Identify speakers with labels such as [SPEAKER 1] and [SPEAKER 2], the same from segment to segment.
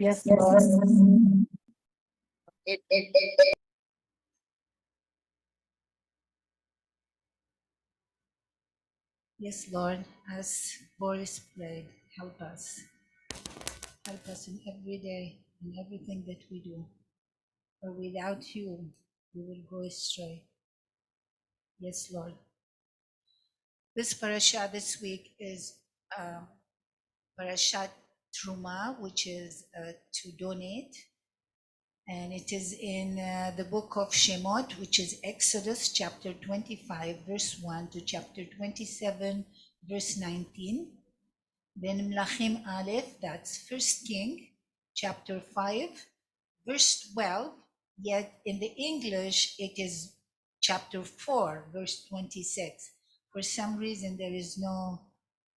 [SPEAKER 1] Yes, Lord.
[SPEAKER 2] Yes, Lord, as Boris prayed, help us. Help us in every day, in everything that we do. For without you, we will go astray. Yes, Lord. This parasha this week is Parashat Truma, which is to donate. And it is in the book of Shemot, which is Exodus chapter 25, verse 1 to chapter 27, verse 19. Then Mlachim Aleph, that's First King, chapter 5, verse 12. Yet in the English, it is chapter 4, verse 26. For some reason, there is no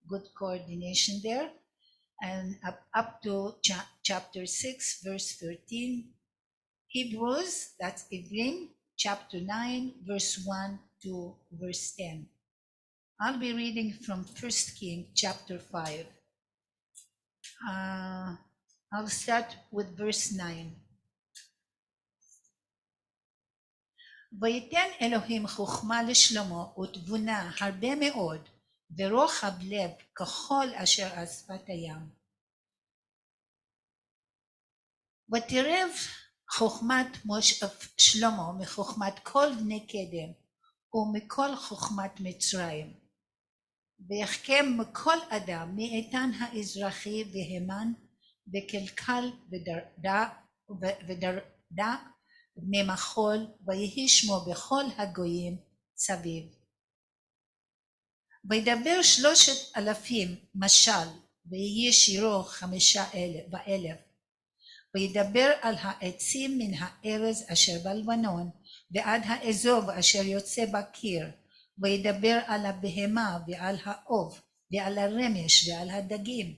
[SPEAKER 2] good coordination there. And up to chapter 6, verse 13. Hebrews, that's Ivrim, chapter 9, verse 1 to verse 10. I'll be reading from First King, chapter 5. I'll start with verse 9. ויתן אלוהים חוכמה לשלמה ותבונה הרבה מאוד ורוחב לב ככל אשר על שפת הים. ותרב חוכמת שלמה מחוכמת כל בני קדם ומכל חוכמת מצרים. ויחכם מכל אדם מאיתן האזרחי והמן וקלקל ודרדה בני מחול ויהי שמו בכל הגויים סביב. וידבר 3,000 משל ויהי שירו 5,000. וידבר על העצים מן הארז אשר בלבנון ועד האזוב אשר יוצא בקיר. וידבר על הבהמה ועל העוף ועל הרמש ועל הדגים.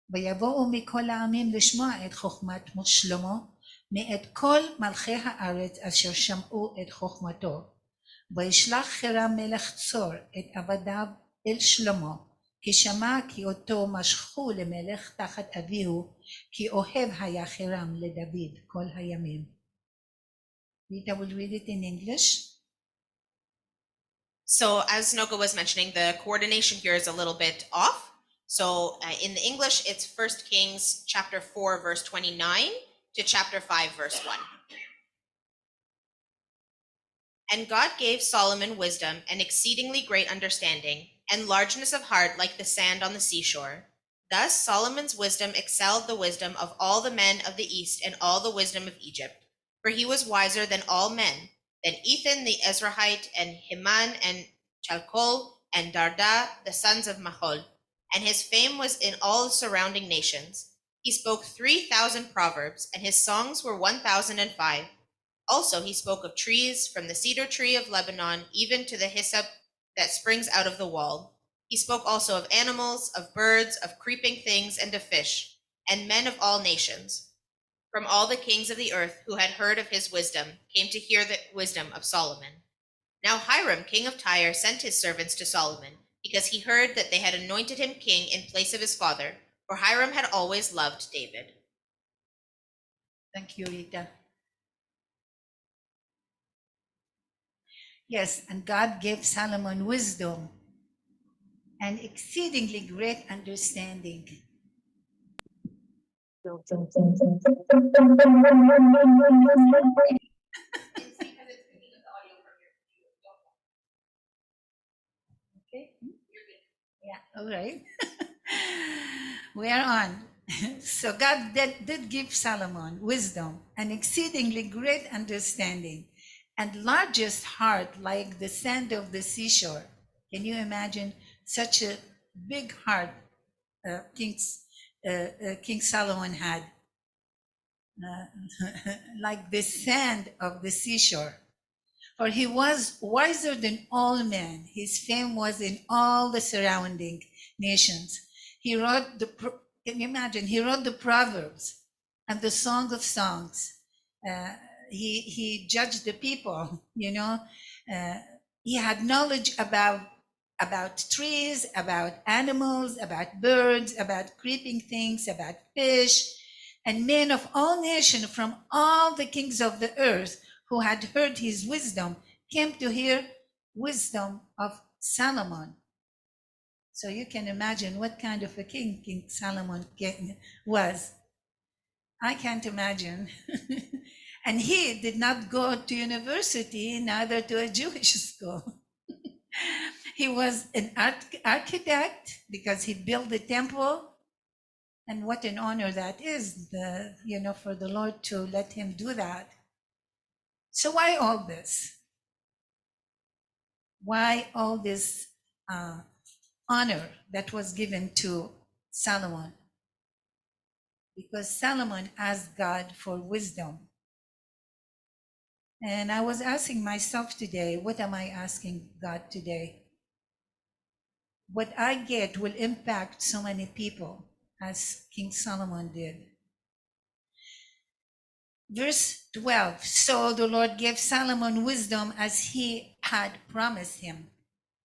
[SPEAKER 2] ויבואו מכל העמים לשמוע את חוכמת שלמה מאת כל מלכי הארץ אשר שמעו את חוכמתו. וישלח חירם מלך צור את עבדיו אל שלמה, כי שמע כי אותו משכו למלך תחת אביהו, כי אוהב היה חירם לדוד כל הימים. Rita will read it in English.
[SPEAKER 3] So as Noga was mentioning, the coordination here is a little bit off. So in the English, it's 1 Kings chapter 4, verse 29 to chapter 5, verse 1. And God gave Solomon wisdom and exceedingly great understanding, and largeness of heart like the sand on the seashore. Thus Solomon's wisdom excelled the wisdom of all the men of the east and all the wisdom of Egypt. For he was wiser than all men, than Ethan the Ezrahite, and Heman, and Chalcol, and Darda, the sons of Mahol. And his fame was in all the surrounding nations. He spoke 3,000 proverbs, and his songs were 1,005. Also he spoke of trees, from the cedar tree of Lebanon, even to the hyssop that springs out of the wall. He spoke also of animals, of birds, of creeping things, and of fish, and men of all nations. From all the kings of the earth who had heard of his wisdom came to hear the wisdom of Solomon. Now Hiram, king of Tyre, sent his servants to Solomon, because he heard that they had anointed him king in place of his father, for Hiram had always loved David.
[SPEAKER 2] Thank you, Rita. Yes, and God gave Solomon wisdom and exceedingly great understanding. Okay. Yeah, all right. We are on. So God did give Solomon wisdom and exceedingly great understanding and largest heart like the sand of the seashore. Can you imagine such a big heart King Solomon had? Like the sand of the seashore. For he was wiser than all men. His fame was in all the surrounding nations. He wrote can you imagine? He wrote the Proverbs and the Song of Songs. He judged the people, you know. He had knowledge about trees, about animals, about birds, about creeping things, about fish. and men of all nations from all the kings of the earth who had heard his wisdom came to hear wisdom of Solomon. So you can imagine what kind of a king King Solomon was. I can't imagine. And he did not go to university, neither to a Jewish school. He was an architect because he built the temple. And what an honor that is, for the Lord to let him do that. So why all this? Why all this honor that was given to Solomon? Because Solomon asked God for wisdom. And I was asking myself today, what am I asking God today? What I get will impact so many people as King Solomon did. Verse 12, so the Lord gave Solomon wisdom as he had promised him.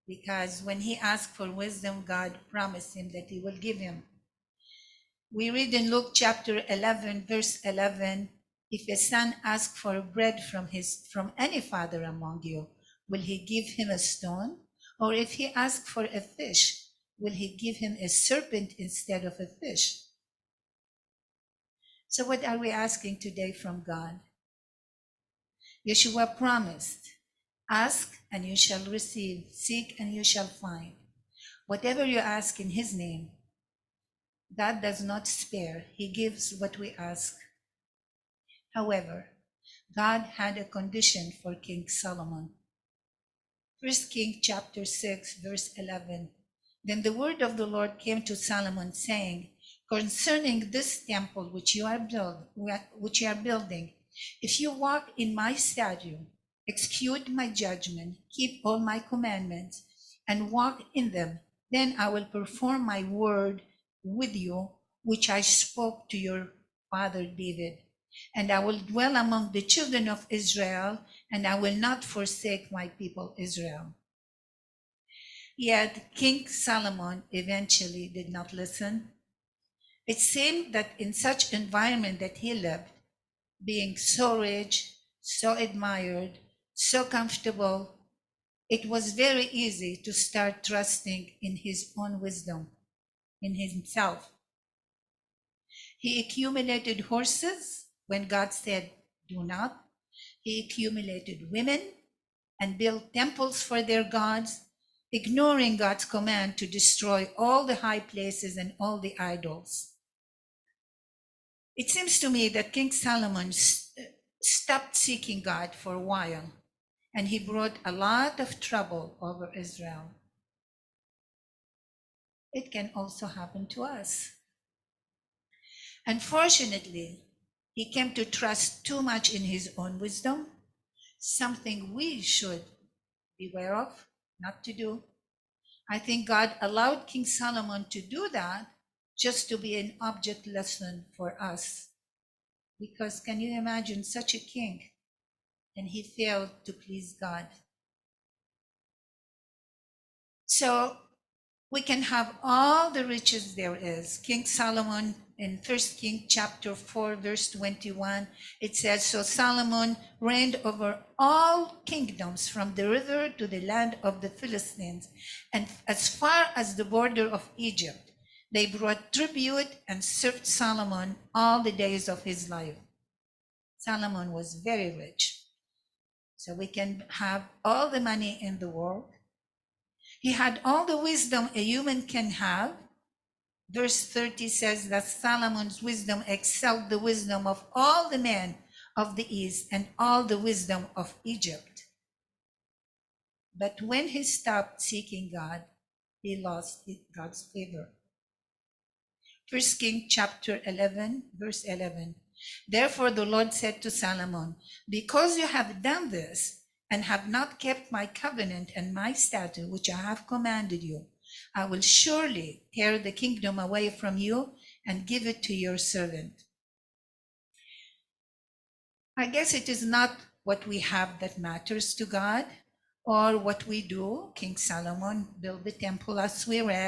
[SPEAKER 2] Because when he asked for wisdom, God promised him that he will give him. We read in Luke chapter 11, verse 11, if a son asks for bread from any father among you, will he give him a stone? Or if he asks for a fish, will he give him a serpent instead of a fish? So what are we asking today from God? Yeshua promised, ask and you shall receive, seek and you shall find. Whatever you ask in his name, God does not spare. He gives what we ask. However, God had a condition for King Solomon. 1 Kings chapter 6, verse 11. Then the word of the Lord came to Solomon, saying, concerning this temple which you are building, if you walk in my statute, execute my judgment, keep all my commandments, and walk in them, then I will perform my word with you, which I spoke to your father David. And I will dwell among the children of Israel, and I will not forsake my people Israel. Yet King Solomon eventually did not listen. It seemed that in such environment that he lived, being so rich, so admired, so comfortable, it was very easy to start trusting in his own wisdom, in himself. He accumulated horses when God said, do not. He accumulated women and built temples for their gods, ignoring God's command to destroy all the high places and all the idols. It seems to me that King Solomon stopped seeking God for a while, and he brought a lot of trouble over Israel. It can also happen to us. Unfortunately, he came to trust too much in his own wisdom, something we should beware of, not to do. I think God allowed King Solomon to do that just to be an object lesson for us. Because can you imagine such a king and he failed to please God? So we can have all the riches there is. King Solomon in 1 Kings chapter 4, verse 21, it says, so Solomon reigned over all kingdoms from the river to the land of the Philistines, and as far as the border of Egypt. They brought tribute and served Solomon all the days of his life. Solomon was very rich. So we can have all the money in the world. He had all the wisdom a human can have. Verse 30 says that Solomon's wisdom excelled the wisdom of all the men of the East and all the wisdom of Egypt. But when he stopped seeking God, he lost God's favor. 1 Kings chapter 11, verse 11. Therefore the Lord said to Solomon, because you have done this and have not kept my covenant and my statute, which I have commanded you, I will surely tear the kingdom away from you and give it to your servant. I guess it is not what we have that matters to God or what we do. King Solomon built the temple as we read.